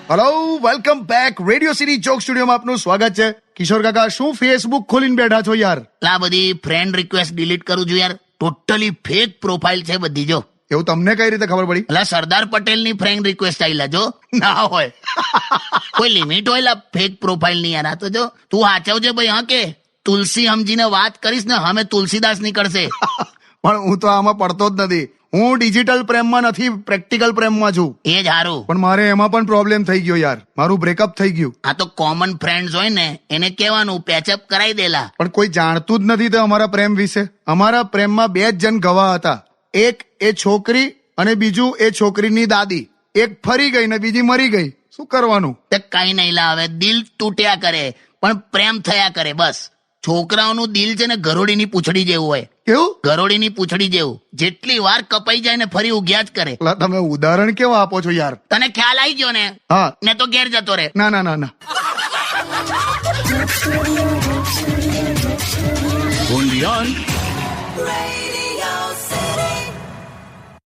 Hello, welcome back. Radio city joke સ્ટુડિયોમાં આપનું સ્વાગત છે. કિશોર કાકા, શું ફેસબુક ખોલીને બેઠા છો યાર? આ બધી ફ્રેન્ડ રિક્વેસ્ટ ડિલીટ કરું છું યાર. ટોટલી ફેક પ્રોફાઇલ છે બધી. જો એવું તમને કઈ રીતે ખબર પડી? એટલે સરદાર પટેલ ની ફ્રેન્ડ રિક્વેસ્ટ આવેલા. જો ના હોય. કોઈ લિમિટ હોય ફેક પ્રોફાઇલ ની યાર. આ તો જો તું હાચવજે ભાઈ. હા કે તુલસી સમજીને વાત કરીશ ને, હમે તુલસીદાસ નીકળશે. પણ હું તો આમાં પડતો જ નથી. હું ડિજિટલ પ્રેમમાં નથી, પ્રેક્ટિકલ પ્રેમમાં છું. એ જ હારું. પણ મારે એમાં પણ પ્રોબ્લેમ થઈ ગયો યાર. મારું બ્રેકઅપ થઈ ગયું. આ તો કોમન ફ્રેન્ડ્સ હોય ને, એને કહેવાનું પેચઅપ કરાવી દેલા. પણ કોઈ જાણતું જ નથી તો અમારા પ્રેમ વિશે. અમારા પ્રેમમાં 2 જ જણ ગવાહ હતા. એક એ છોકરી અને બીજું એ છોકરીની દાદી. એક ફરી ગઈ ને બીજી મરી ગઈ. શું કરવાનું? તે કઈ નહીં લાવે. દિલ તૂટ્યા કરે પણ પ્રેમ થયા કરે. બસ છોકરાઓનું દિલ છે ને ગરોડીની પૂંછડી જેવું હોય. કેવું? ગરોડીની પૂંછડી જેવું. જેટલી વાર કપાઈ જાય ને ફરી ઉગ્યા જ કરે. તમે ઉદાહરણ કેવા આપો છો યાર? તને ખ્યાલ આવી ગયો ને? હા. ને તો ઘેર જતો રે. ના ના ના ના. only on